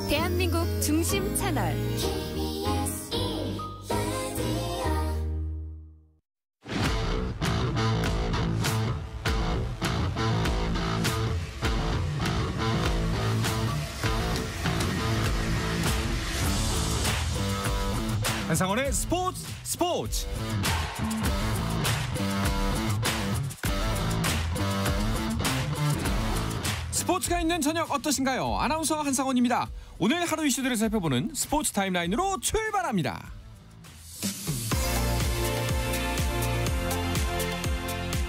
대한민국 중심 채널 한상원의 스포츠. 스포츠가 있는 저녁 어떠신가요? 아나운서 한상원입니다. 오늘 하루 이슈들을 살펴보는 스포츠 타임라인으로 출발합니다.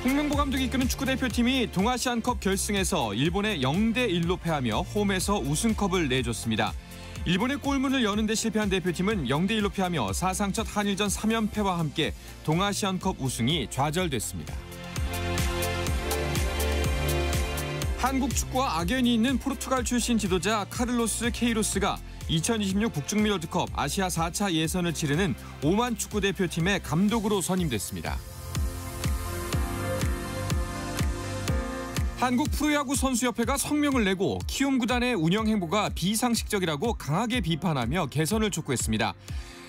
홍명보 감독이 이끄는 축구대표팀이 동아시안컵 결승에서 일본에 0대1로 패하며 홈에서 우승컵을 내줬습니다. 일본의 골문을 여는 데 실패한 대표팀은 0대1로 패하며 사상 첫 한일전 3연패와 함께 동아시안컵 우승이 좌절됐습니다. 한국 축구와 악연이 있는 포르투갈 출신 지도자 카를로스 케이로스가 2026 북중미 월드컵 아시아 4차 예선을 치르는 오만 축구대표팀의 감독으로 선임됐습니다. 한국 프로야구 선수협회가 성명을 내고 키움 구단의 운영 행보가 비상식적이라고 강하게 비판하며 개선을 촉구했습니다.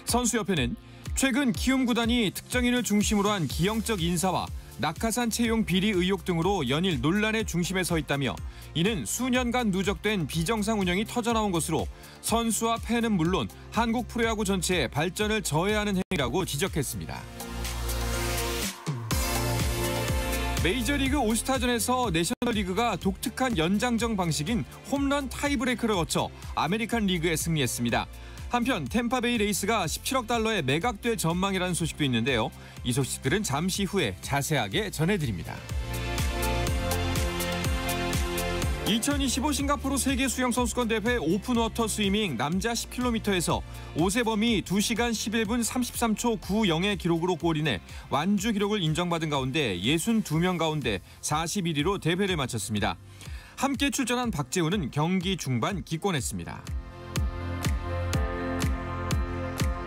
선수협회는 최근 키움 구단이 특정인을 중심으로 한 기형적 인사와 낙하산 채용 비리 의혹 등으로 연일 논란의 중심에 서 있다며 이는 수년간 누적된 비정상 운영이 터져나온 것으로 선수와 팬은 물론 한국 프로야구 전체의 발전을 저해하는 행위라고 지적했습니다. 메이저리그 올스타전에서 내셔널리그가 독특한 연장전 방식인 홈런 타이브레이크를 거쳐 아메리칸 리그에 승리했습니다. 한편 템파베이 레이스가 17억 달러에 매각될 전망이라는 소식도 있는데요. 이 소식들은 잠시 후에 자세하게 전해드립니다. 2025 싱가포르 세계수영선수권대회 오픈워터 스위밍 남자 10km에서 오세범이 2시간 11분 33초 90의 기록으로 골인해 완주 기록을 인정받은 가운데 62명 가운데 41위로 대회를 마쳤습니다. 함께 출전한 박재우는 경기 중반 기권했습니다.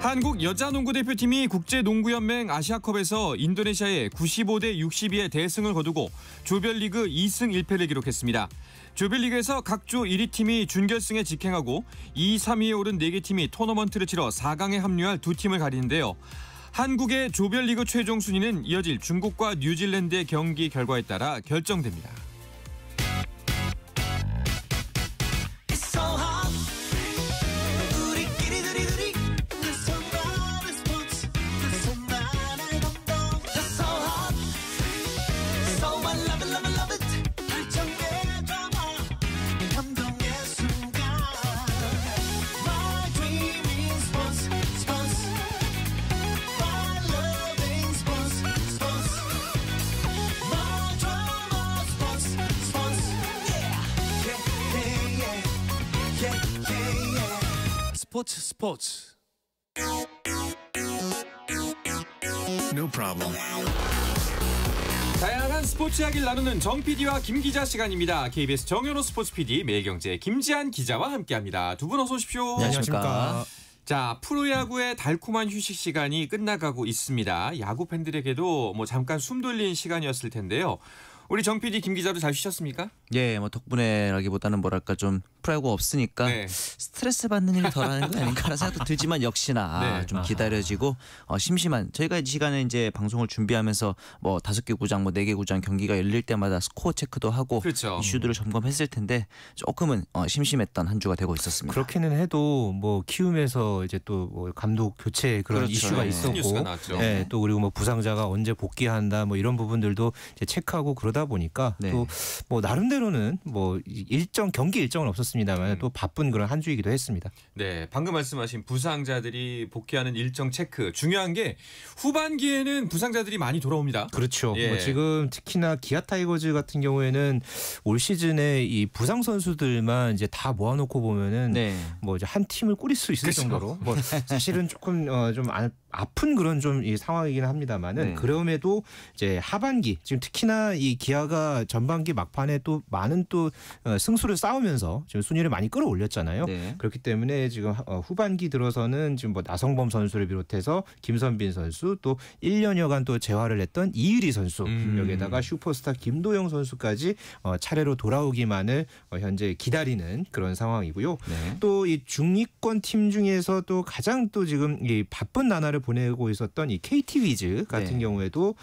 한국 여자농구대표팀이 국제농구연맹 아시아컵에서 인도네시아에 95대 62의 대승을 거두고 조별리그 2승 1패를 기록했습니다. 조별리그에서 각 조 1위 팀이 준결승에 직행하고 2, 3위에 오른 4개 팀이 토너먼트를 치러 4강에 합류할 두 팀을 가리는데요. 한국의 조별리그 최종 순위는 이어질 중국과 뉴질랜드의 경기 결과에 따라 결정됩니다. 스포츠. No problem. 다양한 스포츠 이야기를 나누는 정 PD와 김 기자 시간입니다. KBS 정현호 스포츠 PD, 매일경제 김지한 기자와 함께합니다. 두 분 어서 오십시오. 안녕하십니까. 자, 프로야구의 달콤한 휴식 시간이 끝나가고 있습니다. 야구 팬들에게도 잠깐 숨 돌린 시간이었을 텐데요. 우리 정 PD, 김 기자도 잘 쉬셨습니까? 예, 덕분에라기보다는 프로야구 없으니까 네. 스트레스 받는 일이 덜하는 거 아닌가라는 생각도 들지만 역시나 네. 좀 기다려지고 심심한 저희가 이 시간에 이제 방송을 준비하면서 5개 구장, 4개 구장 경기가 열릴 때마다 스코어 체크도 하고 그렇죠. 이슈들을 점검했을 텐데 조금은 심심했던 한 주가 되고 있었습니다. 그렇게는 해도 키움에서 이제 또 감독 교체 그런 그렇죠. 이슈가 네. 있었고, 뉴스가 나왔죠. 네, 또 그리고 부상자가 언제 복귀한다 이런 부분들도 이제 체크하고 그러다 보니까 네. 또 나름대로는 경기 일정은 없었습니다만 또 바쁜 그런 한 주이기도 했습니다. 네, 방금 말씀하신 부상자들이 복귀하는 일정 체크. 중요한 게 후반기에는 부상자들이 많이 돌아옵니다. 그렇죠. 예. 지금 특히나 기아 타이거즈 같은 경우에는 올 시즌에 이 부상 선수들만 이제 다 모아놓고 보면은 네. 이제 한 팀을 꾸릴 수 있을 그렇죠. 정도로 사실은 조금 좀 아픈 그런 좀 이 상황이긴 합니다만은 네. 그럼에도 이제 하반기 지금 특히나 이 기아가 전반기 막판에 또 많은 또 승수를 쌓으면서 지금 순위를 많이 끌어올렸잖아요. 네. 그렇기 때문에 지금 후반기 들어서는 지금 뭐 나성범 선수를 비롯해서 김선빈 선수 또 1년여간 또 재활을 했던 이의리 선수 여기에다가 슈퍼스타 김도영 선수까지 차례로 돌아오기만을 현재 기다리는 그런 상황이고요. 네. 또 이 중위권 팀 중에서 또 가장 또 지금 이 바쁜 나날을 보내고 있었던 이 KT 위즈 같은 네. 경우에도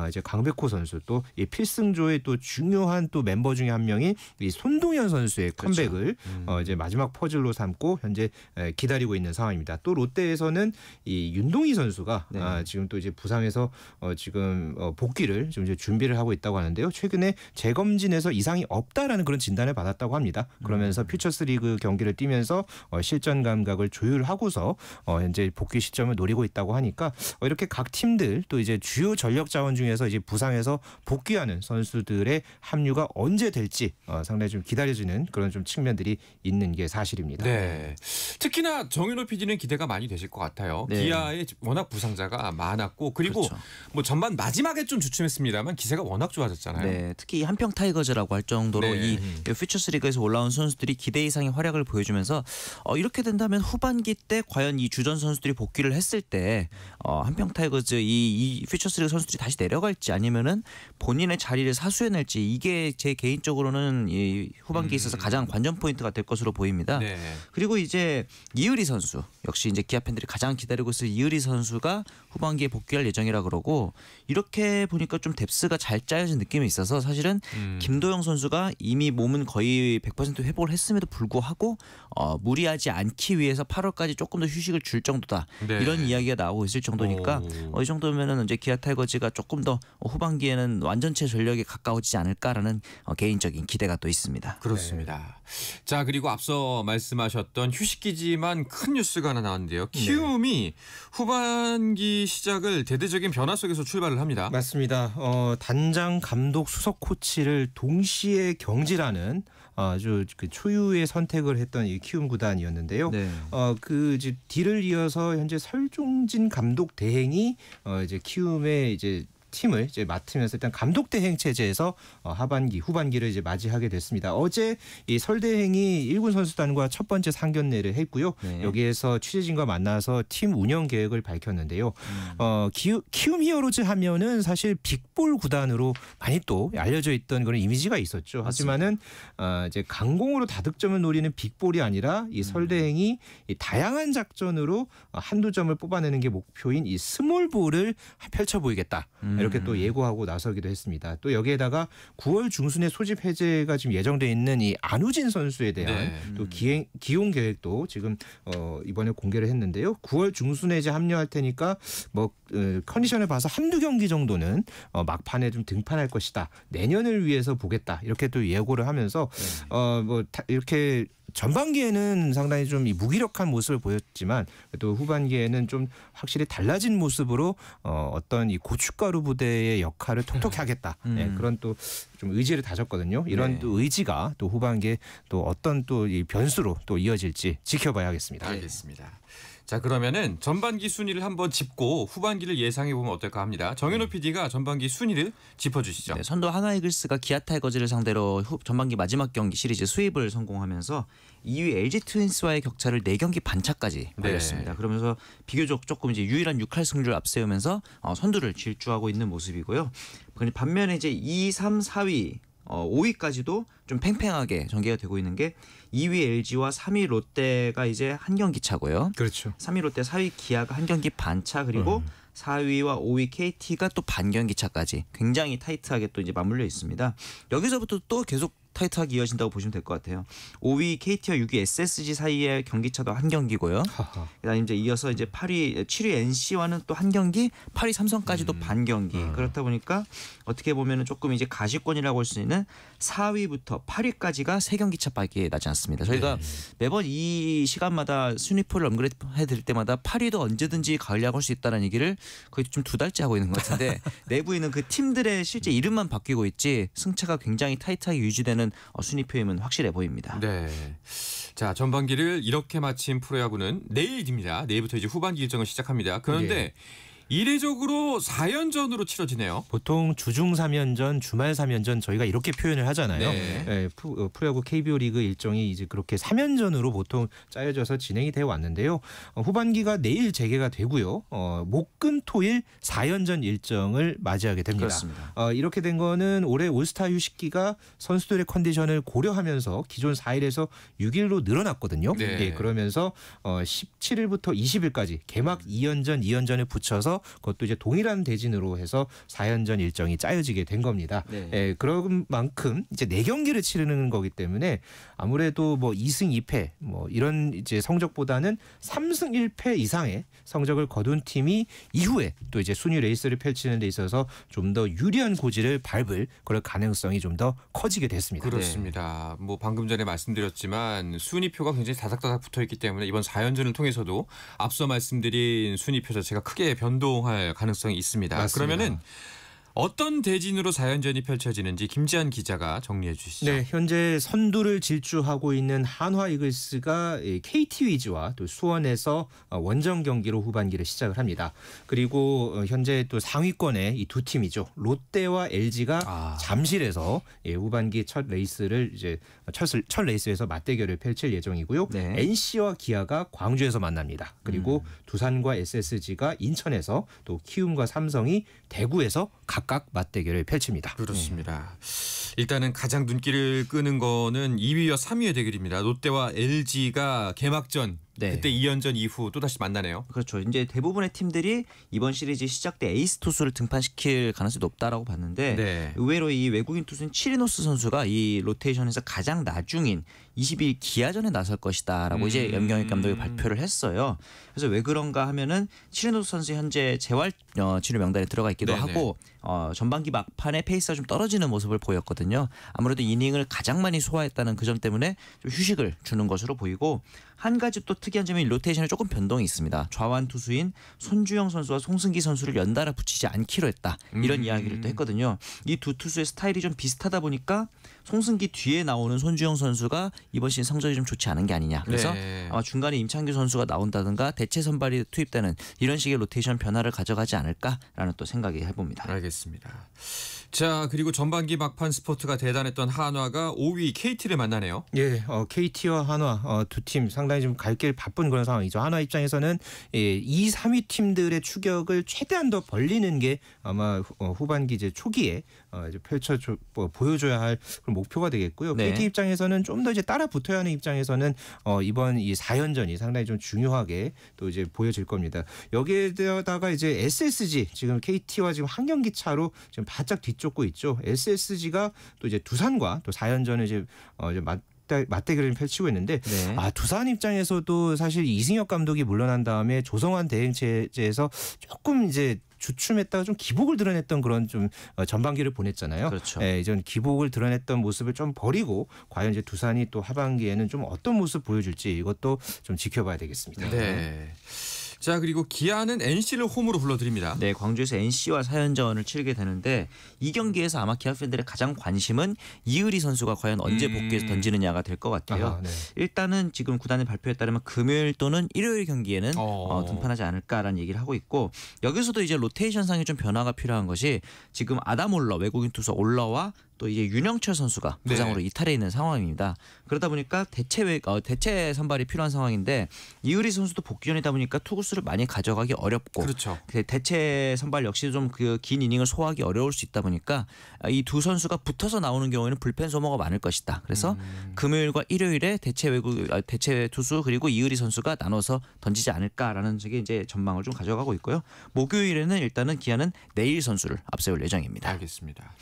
이제 강백호 선수 또 이 필승조의 또 중요한 또 멤버 중에 한 명이 이 손동현 선수의 그렇죠. 컴백을 이제 마지막 퍼즐로 삼고 현재 기다리고 있는 상황입니다. 또 롯데에서는 이 윤동희 선수가 네. 지금 또 이제 부상에서 지금 복귀를 좀 이제 준비를 하고 있다고 하는데요. 최근에 재검진에서 이상이 없다라는 그런 진단을 받았다고 합니다. 그러면서 퓨처스리그 경기를 뛰면서 실전 감각을 조율하고서 현재 복귀 시점을 노리고 있다고 하니까 이렇게 각 팀들 또 이제 주요 전력 자원 중에서 이제 부상에서 복귀하는 선수들의 합류가 언제 될지 상당히 좀 기다려지는 그런 좀 측면들이 있는 게 사실입니다. 네. 특히나 정윤호 PD는 기대가 많이 되실 것 같아요. 네. 기아에 워낙 부상자가 많았고 그리고 그렇죠. 뭐 전반 마지막에 좀 주춤했습니다만 기세가 워낙 좋아졌잖아요. 네, 특히 이 한평 타이거즈라고 할 정도로 네. 이 퓨처스리그에서 올라온 선수들이 기대 이상의 활약을 보여주면서 이렇게 된다면 후반기 때 과연 이 주전 선수들이 복귀를 했을 때 한평 타이거즈 이 퓨처스리그 선수들이 다시 내려갈지 아니면은 본인의 자리를 사수해낼지 이게 제 개인적으로는 이 후반기에 있어서 가장 관전 포인트가 될 것으로 보입니다. 네. 그리고 이제 이의리 선수 역시 이제 기아 팬들이 가장 기다리고 있을 이의리 선수가 후반기에 복귀할 예정이라 그러고 이렇게 보니까 좀 뎁스가 잘 짜여진 느낌이 있어서 사실은 김도영 선수가 이미 몸은 거의 100% 회복을 했음에도 불구하고 무리하지 않기 위해서 8월까지 조금 더 휴식을 줄 정도다 네. 이런 이야기가 나오고 있을 정도니까 이 정도면은 이제 기아 타이거즈가 조금 더 후반기에는 완전체 전력에 가까워지지 않을까라는 개인적인 기대가 또 있습니다. 그렇습니다. 자 그리고 앞서 말씀하셨던 휴식기지만 큰 뉴스가 하나 나왔는데요. 키움이 후반기 시작을 대대적인 변화 속에서 출발을 합니다. 맞습니다. 단장, 감독, 수석 코치를 동시에 경질하는 아주 그 초유의 선택을 했던 이 키움 구단이었는데요. 네. 그 이제 뒤를 이어서 현재 설종진 감독 대행이 이제 키움의 이제 팀을 이제 맡으면서 일단 감독 대행 체제에서 하반기, 후반기를 이제 맞이하게 됐습니다. 어제 이 설대행이 1군 선수단과 첫 번째 상견례를 했고요. 네. 여기에서 취재진과 만나서 팀 운영 계획을 밝혔는데요. 키움 히어로즈 하면은 사실 빅볼 구단으로 많이 또 알려져 있던 그런 이미지가 있었죠. 하지만은 이제 강공으로 다득점을 노리는 빅볼이 아니라 이 설대행이 이 다양한 작전으로 한두 점을 뽑아내는 게 목표인 이 스몰볼을 펼쳐 보이겠다. 이렇게 또 예고하고 나서기도 했습니다. 또 여기에다가 9월 중순에 소집 해제가 지금 예정돼 있는 이 안우진 선수에 대한 또 기용 계획도 지금 이번에 공개를 했는데요. 9월 중순에 이제 합류할 테니까 뭐 컨디션을 봐서 한두 경기 정도는 막판에 좀 등판할 것이다. 내년을 위해서 보겠다. 이렇게 또 예고를 하면서 이렇게 전반기에는 상당히 좀 무기력한 모습을 보였지만 또 후반기에는 좀 확실히 달라진 모습으로 어떤 이 고춧가루 부대의 역할을 톡톡히 하겠다. 네, 그런 또 좀 의지를 다졌거든요. 이런 네. 또 의지가 또 후반기에 또 어떤 또 이 변수로 또 이어질지 지켜봐야겠습니다. 알겠습니다. 자 그러면은 전반기 순위를 한번 짚고 후반기를 예상해 보면 어떨까 합니다. 정현호 PD가 전반기 순위를 짚어주시죠. 네, 선두 하나이글스가 기아 타이거즈를 상대로 전반기 마지막 경기 시리즈 수입을 성공하면서 2위 LG 트윈스와의 격차를 4경기 반차까지 벌렸습니다. 네. 그러면서 비교적 조금 이제 유일한 6할 승률을 앞세우면서 선두를 질주하고 있는 모습이고요. 반면에 이제 2, 3, 4위 5위까지도 좀 팽팽하게 전개가 되고 있는 게 2위 LG와 3위 롯데가 이제 한 경기 차고요. 그렇죠. 3위 롯데, 4위 기아가 한 경기 반차 그리고 4위와 5위 KT가 또 반경기 차까지 굉장히 타이트하게 또 이제 맞물려 있습니다. 여기서부터 또 계속 타이트하게 이어진다고 보시면 될 것 같아요. 5위 KT와 6위 SSG 사이의 경기차도 한 경기고요. 그다음 이제 이어서 이제 7위 NC와는 또 한 경기, 8위 삼성까지도 반 경기. 그렇다 보니까 어떻게 보면은 조금 이제 가시권이라고 할 수 있는 4위부터 8위까지가 3경기 차밖에 나지 않습니다. 저희가 매번 이 시간마다 순위표를 업그레이드 드릴 때마다 8위도 언제든지 가을야구할 수 있다는 얘기를 거의 좀 2달째 하고 있는 것 같은데 내부에 있는 그 팀들의 실제 이름만 바뀌고 있지 승차가 굉장히 타이트하게 유지되는 순위표임은 확실해 보입니다. 네. 자, 전반기를 이렇게 마친 프로야구는 내일입니다. 내일부터 이제 후반기 일정을 시작합니다. 그런데 이례적으로 4연전으로 치러지네요. 보통 주중 3연전, 주말 3연전 저희가 이렇게 표현을 하잖아요. 네. 프로야구 KBO 리그 일정이 이제 그렇게 3연전으로 보통 짜여져서 진행이 되어 왔는데요. 후반기가 내일 재개가 되고요. 목금토일 4연전 일정을 맞이하게 됩니다. 그렇습니다. 이렇게 된 거는 올해 올스타 휴식기가 선수들의 컨디션을 고려하면서 기존 4일에서 6일로 늘어났거든요. 네. 그러면서 17일부터 20일까지 개막 2연전을 붙여서 그것도 이제 동일한 대진으로 해서 4연전 일정이 짜여지게 된 겁니다. 네. 그런 만큼 이제 4경기를 치르는 거기 때문에 아무래도 뭐 2승 2패 뭐 이런 이제 성적보다는 3승 1패 이상의 성적을 거둔 팀이 이후에 또 이제 순위 레이스를 펼치는 데 있어서 좀 더 유리한 고지를 밟을 그럴 가능성이 좀 더 커지게 됐습니다. 그렇습니다. 뭐 방금 전에 말씀드렸지만 순위표가 굉장히 다닥다닥 붙어있기 때문에 이번 4연전을 통해서도 앞서 말씀드린 순위표 자체가 크게 변동할 가능성이 있습니다. 맞습니다. 그러면은 어떤 대진으로 4연전이 펼쳐지는지 김지한 기자가 정리해 주시죠. 네, 현재 선두를 질주하고 있는 한화 이글스가 KT 위즈와 또 수원에서 원정 경기로 후반기를 시작을 합니다. 그리고 현재 또 상위권에 이 두 팀이죠. 롯데와 LG가 잠실에서 후반기 첫 레이스를 이제 첫 레이스에서 맞대결을 펼칠 예정이고요. 네. NC와 기아가 광주에서 만납니다. 그리고 두산과 SSG가 인천에서 또 키움과 삼성이 대구에서 각각 맞대결을 펼칩니다. 그렇습니다. 일단은 가장 눈길을 끄는 거는 2위와 3위의 대결입니다. 롯데와 LG가 개막전 그때 2연전 이후 또다시 만나네요. 그렇죠. 이제 대부분의 팀들이 이번 시리즈 시작 때 에이스 투수를 등판시킬 가능성이 높다라고 봤는데 의외로 이 외국인 투수인 치리노스 선수가 이 로테이션에서 가장 나중인 22일 기아전에 나설 것이다라고 이제 염경엽 감독이 발표를 했어요. 그래서 왜 그런가 하면은 치리노스 선수 현재 재활 치료 명단에 들어가 있기도 하고 전반기 막판에 페이스가 좀 떨어지는 모습을 보였거든요. 아무래도 이닝을 가장 많이 소화했다는 그 점 때문에 좀 휴식을 주는 것으로 보이고 한 가지 또 특이한 점이 로테이션에 조금 변동이 있습니다. 좌완 투수인 손주영 선수와 송승기 선수를 연달아 붙이지 않기로 했다. 이런 이야기를 또 했거든요. 이 두 투수의 스타일이 좀 비슷하다 보니까 송승기 뒤에 나오는 손주영 선수가 이번 시즌 성적이 좀 좋지 않은 게 아니냐. 그래서 아마 중간에 임창규 선수가 나온다든가 대체 선발이 투입되는 이런 식의 로테이션 변화를 가져가지 않을까라는 또 생각이 해봅니다. 알겠습니다. 자, 그리고 전반기 막판 스포츠가 대단했던 한화가 5위 KT를 만나네요. 예, KT와 한화 두 팀 상당히 좀 갈 길 바쁜 그런 상황이죠. 한화 입장에서는 2, 3위 팀들의 추격을 최대한 더 벌리는 게 아마 후반기 이제 초기에 이제 보여줘야 할 그런 목표가 되겠고요. KT 입장에서는 좀 더 이제 따라 붙어야 하는 입장에서는 이번 이 4연전이 상당히 좀 중요하게 또 이제 보여질 겁니다. 여기에다가 이제 SSG 지금 KT와 지금 한 경기 차로 지금 바짝 뒤쫓고 있죠. SSG가 또 이제 두산과 또 4연전을 이제 맞대결을 펼치고 있는데 두산 입장에서도 사실 이승엽 감독이 물러난 다음에 조성환 대행 체제에서 조금 이제 주춤했다가 좀 기복을 드러냈던 그런 좀 전반기를 보냈잖아요. 그렇죠. 이전 기복을 드러냈던 모습을 좀 버리고 과연 이제 두산이 또 하반기에는 좀 어떤 모습 보여줄지 이것도 좀 지켜봐야 되겠습니다. 네. 자, 그리고 기아는 NC를 홈으로 불러드립니다. 네, 광주에서 NC와 4연전을 치르게 되는데 이 경기에서 아마 기아 팬들의 가장 관심은 이의리 선수가 과연 언제 복귀해서 던지느냐가 될 것 같아요. 일단은 지금 구단의 발표에 따르면 금요일 또는 일요일 경기에는 등판하지 않을까라는 얘기를 하고 있고 여기서도 이제 로테이션상에 좀 변화가 필요한 것이 지금 아담 올러 외국인 투수 올러와 또 이제 윤영철 선수가 부상으로 이탈해 있는 상황입니다. 그러다 보니까 대체 선발이 필요한 상황인데 이의리 선수도 복귀 전이다 보니까 투구수를 많이 가져가기 어렵고 대체 선발 역시 좀 그 긴 이닝을 소화하기 어려울 수 있다 보니까 이 두 선수가 붙어서 나오는 경우에는 불펜 소모가 많을 것이다. 그래서 금요일과 일요일에 대체 투수 그리고 이의리 선수가 나눠서 던지지 않을까라는 식의 이제 전망을 좀 가져가고 있고요. 목요일에는 일단은 기아는 내일 선수를 앞세울 예정입니다. 알겠습니다.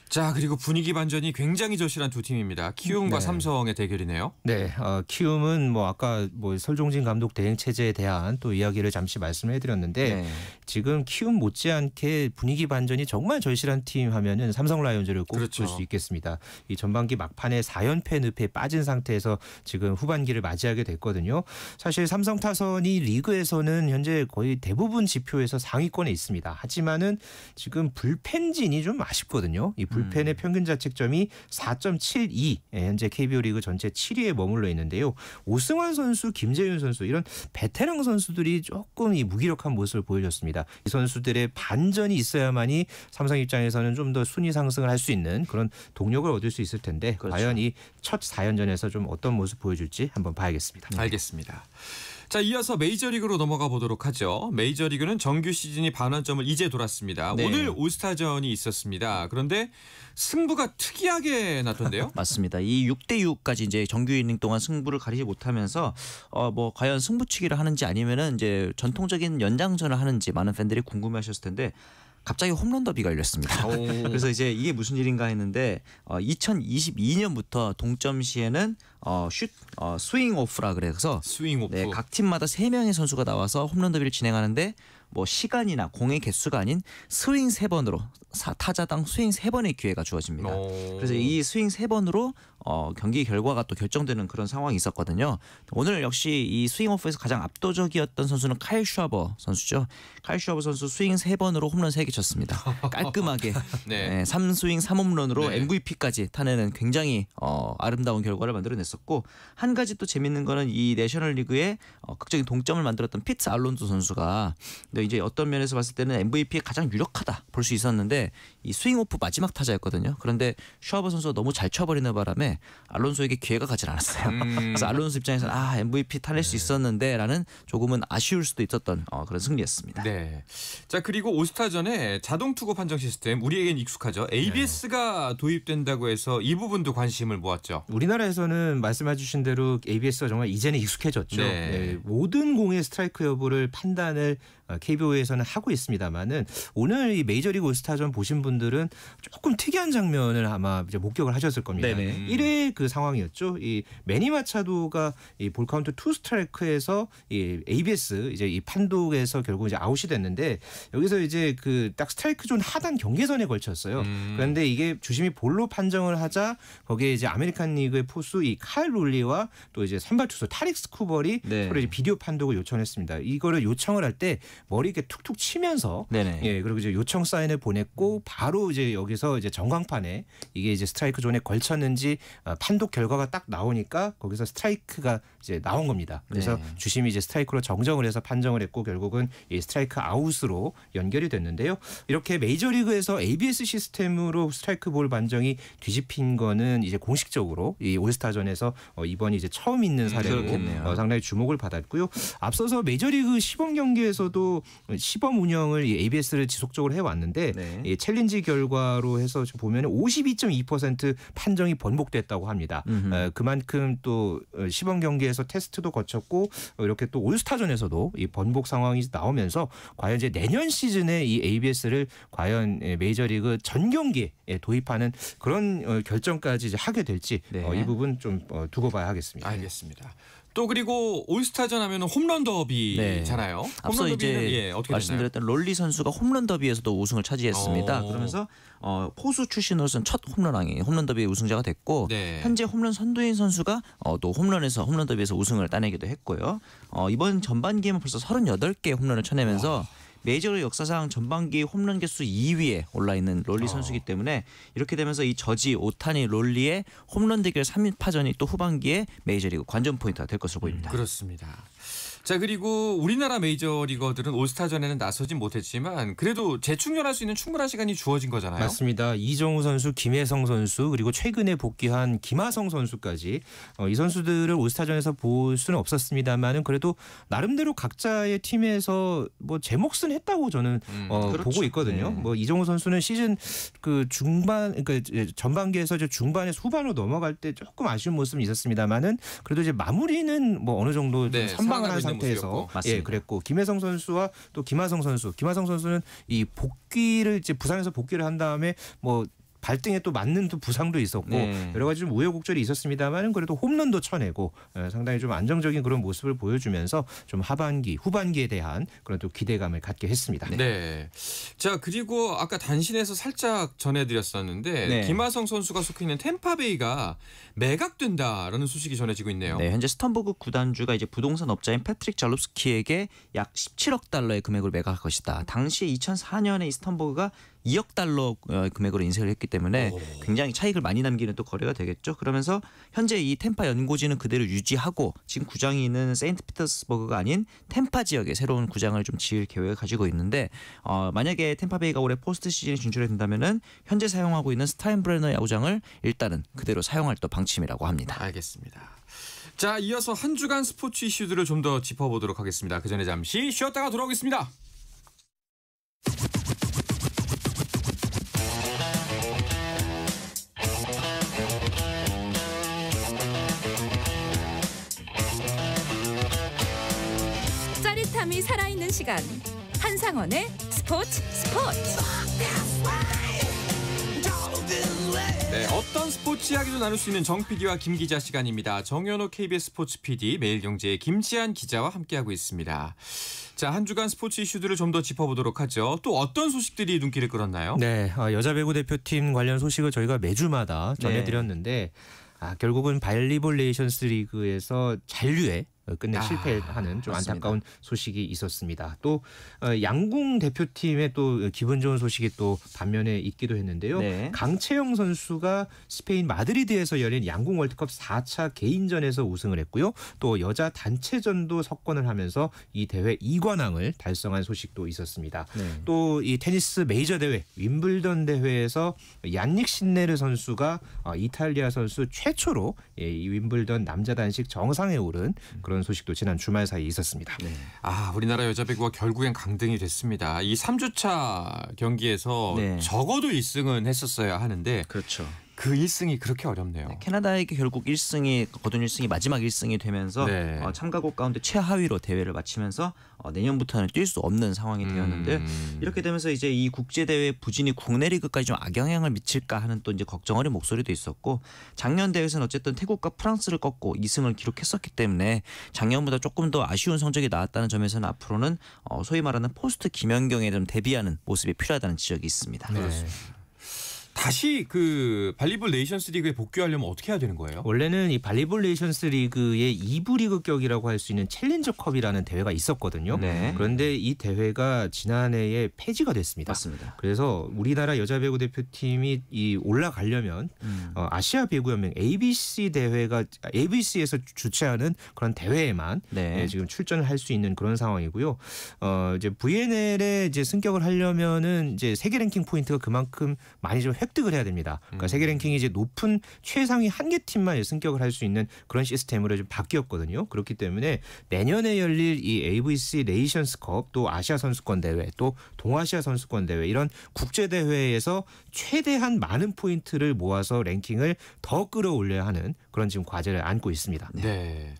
자, 그리고 분위기 반전이 굉장히 절실한 두 팀입니다. 키움과 삼성의 대결이네요. 네, 키움은 뭐 아까 뭐 설종진 감독 대행 체제에 대한 또 이야기를 잠시 말씀을 해드렸는데 지금 키움 못지않게 분위기 반전이 정말 절실한 팀 하면은 삼성 라이온즈를 꼽을 수 있겠습니다. 이 전반기 막판에 4연패 늪에 빠진 상태에서 지금 후반기를 맞이하게 됐거든요. 사실 삼성 타선이 리그에서는 현재 거의 대부분 지표에서 상위권에 있습니다. 하지만은 지금 불펜진이 좀 아쉽거든요. 이 불펜의 평균 자책점이 4.72. 현재 KBO 리그 전체 7위에 머물러 있는데요. 오승환 선수, 김재윤 선수 이런 베테랑 선수들이 조금 이 무기력한 모습을 보여줬습니다. 이 선수들의 반전이 있어야만이 삼성 입장에서는 좀 더 순위 상승을 할 수 있는 그런 동력을 얻을 수 있을 텐데 그렇죠. 과연 이 첫 4연전에서 좀 어떤 모습 보여줄지 한번 봐야겠습니다. 알겠습니다. 자, 이어서 메이저리그로 넘어가 보도록 하죠. 메이저리그는 정규 시즌이 반환점을 이제 돌았습니다. 네. 오늘 올스타전이 있었습니다. 그런데 승부가 특이하게 났던데요? 맞습니다. 이 6대6까지 이제 정규 이닝 동안 승부를 가리지 못하면서 뭐 과연 승부치기를 하는지 아니면은 이제 전통적인 연장전을 하는지 많은 팬들이 궁금해하셨을 텐데 갑자기 홈런 더비가 열렸습니다. 그래서 이제 이게 무슨 일인가 했는데 2022년부터 동점 시에는 스윙 오프라 그래서 스윙 오프. 네, 각 팀마다 3명의 선수가 나와서 홈런 더비를 진행하는데 뭐 시간이나 공의 개수가 아닌 스윙 3번으로 타자당 스윙 3번의 기회가 주어집니다. 그래서 이 스윙 3번으로 경기 결과가 또 결정되는 그런 상황이 있었거든요. 오늘 역시 이 스윙 오프에서 가장 압도적이었던 선수는 카일 슈아버 선수죠. 카일 슈아버 선수 스윙 3번으로 홈런 3개 쳤습니다. 깔끔하게 네. 3스윙 3홈런으로 네. MVP까지 타내는 굉장히 아름다운 결과를 만들어냈었고 한 가지 또 재밌는 거는 이 내셔널리그에 극적인 동점을 만들었던 피트 알론소 선수가 이제 어떤 면에서 봤을 때는 MVP에 가장 유력하다 볼 수 있었는데 이 스윙 오프 마지막 타자였거든요. 그런데 슈아버 선수가 너무 잘 쳐버리는 바람에 알론소에게 기회가 가지 않았어요. 그래서 알론소 입장에서는 MVP 타낼 수 있었는데라는 조금은 아쉬울 수도 있었던 그런 승리였습니다. 네. 자, 그리고 올스타전에 자동 투구 판정 시스템 우리에겐 익숙하죠. ABS가 도입된다고 해서 이 부분도 관심을 모았죠. 우리나라에서는 말씀해 주신 대로 ABS가 정말 이제는 익숙해졌죠. 네. 네, 모든 공의 스트라이크 여부를 판단을 KBO에서는 하고 있습니다만은 오늘 이 메이저리그 올스타전 보신 분들은 조금 특이한 장면을 아마 이제 목격을 하셨을 겁니다. 네네. 1회 그 상황이었죠. 이 매니 마차도가 이 볼 카운트 2 스트라이크에서 이 ABS 이제 이 판독에서 결국 이제 아웃이 됐는데 여기서 이제 그 딱 스트라이크 존 하단 경계선에 걸쳤어요. 그런데 이게 주심이 볼로 판정을 하자 거기에 이제 아메리칸 리그의 포수 이 칼 롤리와 또 이제 선발 투수 타릭스 쿠벌이 네. 서로 이제 비디오 판독을 요청했습니다. 이거를 요청을 할 때 머리 이렇게 툭툭 치면서 네네. 예 그리고 이제 요청 사인을 보냈고 바로 이제 여기서 이제 전광판에 이게 이제 스트라이크 존에 걸쳤는지 판독 결과가 딱 나오니까 거기서 스트라이크가 이제 나온 겁니다. 그래서 네. 주심이 이제 스트라이크로 정정을 해서 판정을 했고 결국은 이 스트라이크 아웃으로 연결이 됐는데요. 이렇게 메이저리그에서 ABS 시스템으로 스트라이크 볼 판정이 뒤집힌 거는 이제 공식적으로 이 올스타전에서 이번이 이제 처음 있는 사례로 그렇겠네요. 상당히 주목을 받았고요. 앞서서 메이저리그 시범 경기에서도 시범 운영을 이 ABS를 지속적으로 해왔는데 네. 이 챌린지 결과로 해서 보면 52.2% 판정이 번복됐다고 합니다. 그만큼 또 시범 경기에서 테스트도 거쳤고 이렇게 또 올스타전에서도 이 번복 상황이 나오면서 과연 이제 내년 시즌에 이 ABS를 과연 메이저리그 전 경기에 도입하는 그런 결정까지 이제 하게 될지 네. 이 부분 좀 두고 봐야 하겠습니다. 알겠습니다. 또 그리고 올스타전 하면은 홈런 더비잖아요. 앞서 홈런 이제 더비는 어떻게 됐나요? 말씀드렸던 롤리 선수가 홈런 더비에서도 우승을 차지했습니다. 그러면서 포수 출신으로서는 첫 홈런왕이 홈런 더비의 우승자가 됐고 네. 현재 홈런 선두인 선수가 또 홈런 더비에서 우승을 따내기도 했고요. 이번 전반기에만 벌써 38개 홈런을 쳐내면서 메이저리그 역사상 전반기 홈런 개수 2위에 올라 있는 롤리 선수이기 때문에 이렇게 되면서 이 저지 오타니 롤리의 홈런 대결 3파전이 또 후반기에 메이저리그 관전 포인트가 될 것으로 보입니다. 그렇습니다. 자, 그리고 우리나라 메이저리거들은 올스타전에는 나서진 못했지만 그래도 재충전할 수 있는 충분한 시간이 주어진 거잖아요. 맞습니다. 이정우 선수, 김혜성 선수 그리고 최근에 복귀한 김하성 선수까지 이 선수들을 올스타전에서 볼 수는 없었습니다만은 그래도 나름대로 각자의 팀에서 뭐 제 몫은 했다고 저는 그렇죠. 보고 있거든요. 네. 뭐 이정우 선수는 시즌 그 중반 그러니까 전반기에서 중반에서 후반으로 넘어갈 때 조금 아쉬운 모습은 있었습니다만은 그래도 이제 마무리는 뭐 어느 정도 네, 좀 선방을 한 살아가고 있는 상태에서 모습이었고. 맞습니다. 그랬고 김혜성 선수와 또 김하성 선수는 이 복귀를 이제 부상에서 복귀를 한 다음에 뭐 발등에 또 맞는 또 부상도 있었고 네. 여러 가지 좀 우여곡절이 있었습니다만은 그래도 홈런도 쳐내고 상당히 좀 안정적인 그런 모습을 보여주면서 좀 하반기 후반기에 대한 그런 또 기대감을 갖게 했습니다. 네. 자, 그리고 아까 단신에서 살짝 전해드렸었는데 네. 김하성 선수가 속해 있는 템파베이가 매각된다라는 소식이 전해지고 있네요. 네, 현재 스턴버그 구단주가 이제 부동산 업자인 패트릭 잘롭스키에게 약 17억 달러의 금액을 매각할 것이다. 당시 2004년에 이 스턴버그가 2억 달러 금액으로 인쇄를 했기 때문에 굉장히 차익을 많이 남기는 또 거래가 되겠죠. 그러면서 현재 이 템파 연고지는 그대로 유지하고 지금 구장이 있는 세인트피터스버그가 아닌 템파 지역에 새로운 구장을 좀 지을 계획을 가지고 있는데 만약에 템파베이가 올해 포스트 시즌에 진출이 된다면은 현재 사용하고 있는 스타인브레너 야구장을 일단은 그대로 사용할 또 방침이라고 합니다. 알겠습니다. 자, 이어서 한 주간 스포츠 이슈들을 좀 더 짚어보도록 하겠습니다. 그 전에 잠시 쉬었다가 돌아오겠습니다. 짜릿함이 살아있는 시간. 한상원의 스포츠. 네, 어떤 스포츠 이야기도 나눌 수 있는 정 PD와 김 기자 시간입니다. 정현호 KBS 스포츠 PD, 매일경제의 김지한 기자와 함께하고 있습니다. 자, 한 주간 스포츠 이슈들을 좀 더 짚어보도록 하죠. 또 어떤 소식들이 눈길을 끌었나요? 네, 여자 배구 대표팀 관련 소식을 저희가 매주마다 전해드렸는데 결국은 발리볼 네이션스 리그에서 잔류에 끝내 실패하는 좀 맞습니다. 안타까운 소식이 있었습니다. 또 양궁 대표팀의 또 기분 좋은 소식이 또 반면에 있기도 했는데요. 네. 강채영 선수가 스페인 마드리드에서 열린 양궁 월드컵 4차 개인전에서 우승을 했고요. 또 여자 단체전도 석권을 하면서 이 대회 2관왕을 달성한 소식도 있었습니다. 네. 또 이 테니스 메이저 대회 윈블던 대회에서 얀닉 신네르 선수가 이탈리아 선수 최초로 이 윈블던 남자 단식 정상에 오른 그런 소식도 지난 주말 사이에 있었습니다. 네. 우리나라 여자 배구가 결국엔 강등이 됐습니다. 이 3주차 경기에서 네. 적어도 1승은 했었어야 하는데 그렇죠. 그 1승이 그렇게 어렵네요. 캐나다에게 결국 거둔 1승이 마지막 1승이 되면서 네. 참가국 가운데 최하위로 대회를 마치면서 내년부터는 뛸 수 없는 상황이 되었는데 이렇게 되면서 이제 이 국제 대회 부진이 국내 리그까지 좀 악영향을 미칠까 하는 또 이제 걱정 어린 목소리도 있었고 작년 대회에서는 어쨌든 태국과 프랑스를 꺾고 2승을 기록했었기 때문에 작년보다 조금 더 아쉬운 성적이 나왔다는 점에서는 앞으로는 소위 말하는 포스트 김연경에 좀 대비하는 모습이 필요하다는 지적이 있습니다. 네. 다시 그 발리볼 네이션스 리그에 복귀하려면 어떻게 해야 되는 거예요? 원래는 이 발리볼 네이션스 리그의 2부 리그격이라고 할 수 있는 챌린저컵이라는 대회가 있었거든요. 네. 그런데 이 대회가 지난해에 폐지가 됐습니다. 맞습니다. 그래서 우리나라 여자 배구 대표팀이 올라가려면 아시아 배구 연맹 ABC에서 주최하는 그런 대회에만 네. 지금 출전을 할 수 있는 그런 상황이고요. 이제 VNL에 이제 승격을 하려면은 이제 세계 랭킹 포인트가 그만큼 많이 좀 획득을 해야 됩니다. 그러니까 세계 랭킹이 이제 높은 최상위 한 개 팀만 승격을 할 수 있는 그런 시스템으로 좀 바뀌었거든요. 그렇기 때문에 내년에 열릴 이 ABC 네이션스컵 또 아시아 선수권 대회 또 동아시아 선수권 대회 이런 국제 대회에서 최대한 많은 포인트를 모아서 랭킹을 더 끌어올려야 하는 그런 지금 과제를 안고 있습니다. 네.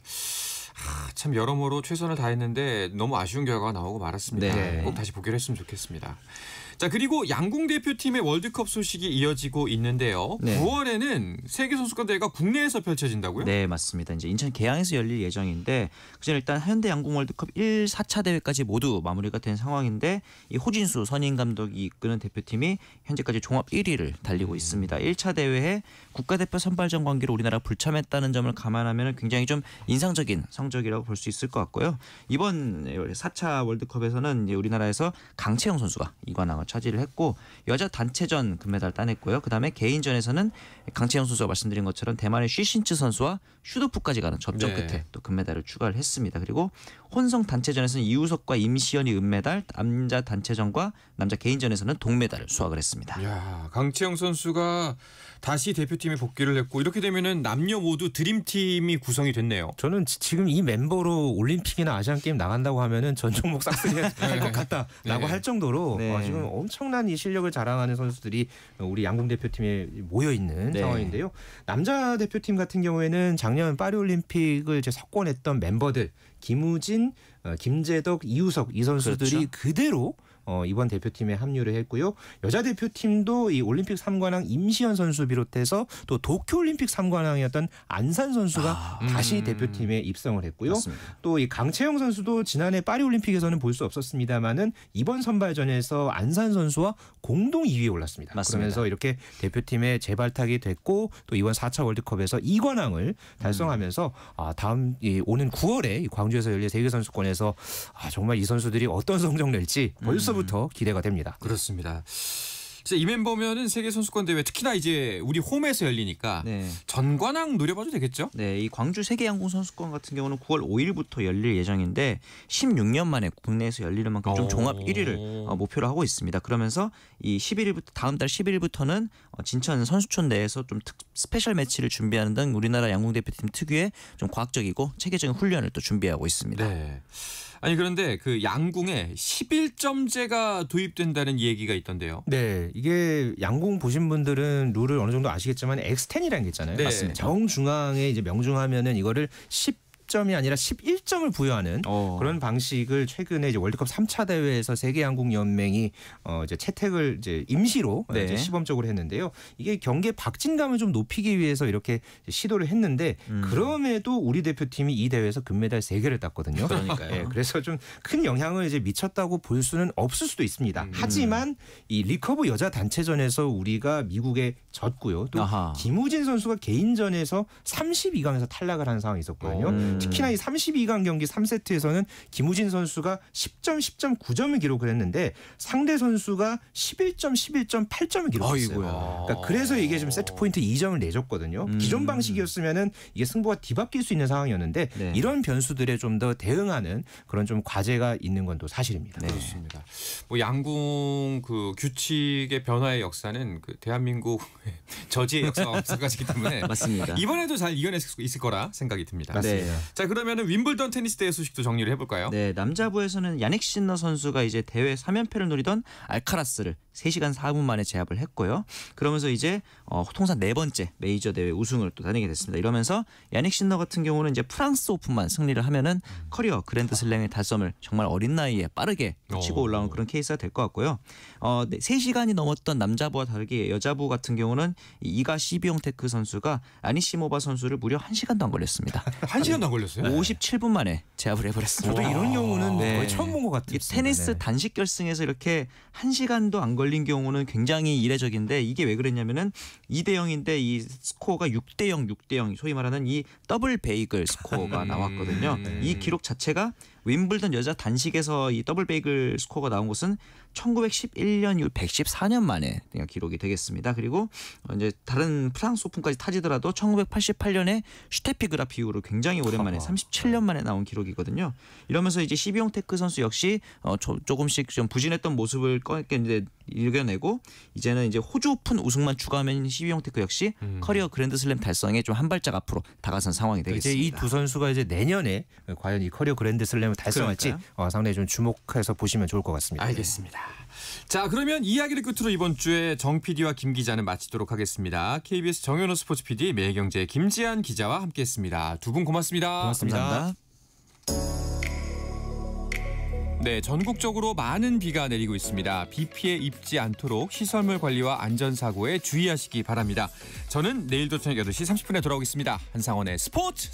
참 여러모로 최선을 다했는데 너무 아쉬운 결과가 나오고 말았습니다. 네. 꼭 다시 복귀를 했으면 좋겠습니다. 자, 그리고 양궁 대표팀의 월드컵 소식이 이어지고 있는데요. 네. 9월에는 세계선수권 대회가 국내에서 펼쳐진다고요? 네, 맞습니다. 이제 인천 계양에서 열릴 예정인데 그전 일단 현대 양궁 월드컵 4차 대회까지 모두 마무리가 된 상황인데 이 호진수 선임 감독이 이끄는 대표팀이 현재까지 종합 1위를 달리고 있습니다. 1차 대회에 국가대표 선발전 관계로 우리나라 불참했다는 점을 감안하면 굉장히 좀 인상적인 성적이라고 볼 수 있을 것 같고요. 이번 4차 월드컵에서는 이제 우리나라에서 강채영 선수가 2관왕을 차지를 했고 여자 단체전 금메달 따냈고요. 그다음에 개인전에서는 강채영 선수가 말씀드린 것처럼 대만의 쉬신츠 선수와 슈도프까지 가는 접전 네. 끝에 또 금메달을 추가를 했습니다. 그리고 혼성 단체전에서는 이우석과 임시연이 은메달, 남자 단체전과 남자 개인전에서는 동메달을 수확을 했습니다. 야, 강채영 선수가 다시 대표팀에 복귀를 했고 이렇게 되면은 남녀 모두 드림팀이 구성이 됐네요. 저는 지금 이 멤버로 올림픽이나 아시안 게임 나간다고 하면은 전 종목 싹쓸이 할 것 같다라고 네. 할 정도로 네. 지금 엄청난 이 실력을 자랑하는 선수들이 우리 양궁 대표팀에 모여 있는 네. 상황인데요. 남자 대표팀 같은 경우에는 작년 파리 올림픽을 이제 석권했던 멤버들 김우진, 김재덕, 이우석 이 선수들이 그렇죠. 그대로 이번 대표팀에 합류를 했고요. 여자 대표팀도 이 올림픽 3관왕 임시연 선수 비롯해서 또 도쿄올림픽 3관왕이었던 안산 선수가 다시 대표팀에 입성을 했고요. 맞습니다. 또 이 강채영 선수도 지난해 파리올림픽에서는 볼 수 없었습니다만은 이번 선발전에서 안산 선수와 공동 2위에 올랐습니다. 맞습니다. 그러면서 이렇게 대표팀에 재발탁이 됐고 또 이번 4차 월드컵에서 2관왕을 달성하면서 다음 오는 9월에 광주에서 열릴 세계선수권에서 정말 이 선수들이 어떤 성적 낼지 벌써부터 기대가 됩니다. 그렇습니다. 진짜 이맨 보면은 세계 선수권 대회 특히나 이제 우리 홈에서 열리니까 네. 전관왕 노려봐도 되겠죠? 네, 이 광주 세계 양궁 선수권 같은 경우는 9월 5일부터 열릴 예정인데 16년 만에 국내에서 열리는 만큼 좀 종합 1위를 목표로 하고 있습니다. 그러면서 이 11일부터 다음 달 11일부터는 진천 선수촌 내에서 좀 스페셜 매치를 준비하는 등 우리나라 양궁 대표팀 특유의 좀 과학적이고 체계적인 훈련을 또 준비하고 있습니다. 네. 아니 그런데 그 양궁에 11점제가 도입된다는 얘기가 있던데요. 네, 이게 양궁 보신 분들은 룰을 어느 정도 아시겠지만 X10이라는 게 있잖아요. 네. 맞습니다. 정중앙에 이제 명중하면은 이거를 10점이 아니라 11점을 부여하는 그런 방식을 최근에 이제 월드컵 3차 대회에서 세계 양궁 연맹이 이제 채택을 이제 임시로 네. 이제 시범적으로 했는데요. 이게 경기의 박진감을 좀 높이기 위해서 이렇게 시도를 했는데 그럼에도 우리 대표팀이 이 대회에서 금메달 3개를 땄거든요. 그러니까요. 네, 그래서 좀 큰 영향을 이제 미쳤다고 볼 수는 없을 수도 있습니다. 하지만 이 리커브 여자 단체전에서 우리가 미국에 졌고요. 또 아하. 김우진 선수가 개인전에서 32강에서 탈락을 한 상황이 있었거든요. 특히나 이 32강 경기 3세트에서는 김우진 선수가 10점, 10점, 9점을 기록을 했는데 상대 선수가 11점, 11점, 8점을 기록했어요. 그러니까 그래서 이게 좀 세트 포인트 2점을 내줬거든요. 기존 방식이었으면은 이게 승부가 뒤바뀔 수 있는 상황이었는데 네. 이런 변수들에 좀 더 대응하는 그런 좀 과제가 있는 건 또 사실입니다. 네. 그렇습니다. 뭐 양궁 그 규칙의 변화의 역사는 그 대한민국 저지의 역사까지기 때문에 맞습니다. 이번에도 잘 이겨낼 수 있을 거라 생각이 듭니다. 맞습니다. 자 그러면은 윈블던 테니스 대회 소식도 정리를 해볼까요? 네, 남자부에서는 야닉 신너 선수가 이제 대회 3연패를 노리던 알카라스를 3시간 4분 만에 제압을 했고요. 그러면서 이제 통산 4번째 메이저 대회 우승을 또 다니게 됐습니다. 이러면서 야닉 신너 같은 경우는 이제 프랑스 오픈만 승리를 하면은 커리어 그랜드슬램의 달성을 정말 어린 나이에 빠르게 치고 올라온 그런 케이스가 될 것 같고요. 3시간이 넘었던 남자부와 다르게 여자부 같은 경우는 이가 시비용테크 선수가 아니시모바 선수를 무려 1시간도 안 걸렸습니다. 1시간도 안 걸렸어요? 57분 만에 제압을 해버렸습니다. 저도 이런 경우는 네. 거의 처음 본 것 같아요. 이게 테니스 단식 결승에서 이렇게 1시간도 안 걸린 경우는 굉장히 이례적인데 이게 왜 그랬냐면은 2대0인데 이 스코어가 6대0, 6대0 소위 말하는 이 더블 베이글 스코어가 나왔거든요. 이 기록 자체가 윈블던 여자 단식에서 이 더블 베이글 스코어가 나온 것은 1911년 이후 114년 만에 기록이 되겠습니다. 그리고 이제 다른 프랑스 오픈까지 타지더라도 1988년에 슈테피 그라프 이후로 굉장히 오랜만에 37년 만에 나온 기록이거든요. 이러면서 이제 시비용 테크 선수 역시 조금씩 좀 부진했던 모습을 이제 이겨내고 이제는 이제 호주 오픈 우승만 추가하면 시비용 테크 역시 커리어 그랜드슬램 달성에 좀 한 발짝 앞으로 다가선 상황이 되겠습니다. 이제 이 두 선수가 이제 내년에 과연 이 커리어 그랜드슬램을 달성할지 상당히 좀 주목해서 보시면 좋을 것 같습니다. 알겠습니다. 자 그러면 이야기를 끝으로 이번 주에 정 PD와 김 기자는 마치도록 하겠습니다. KBS 정현호 스포츠 PD, 매경제 김지한 기자와 함께했습니다. 두 분 고맙습니다. 감사합니다. 네, 전국적으로 많은 비가 내리고 있습니다. 비 피해 입지 않도록 시설물 관리와 안전사고에 주의하시기 바랍니다. 저는 내일도 저녁 8시 30분에 돌아오겠습니다. 한상원의 스포츠.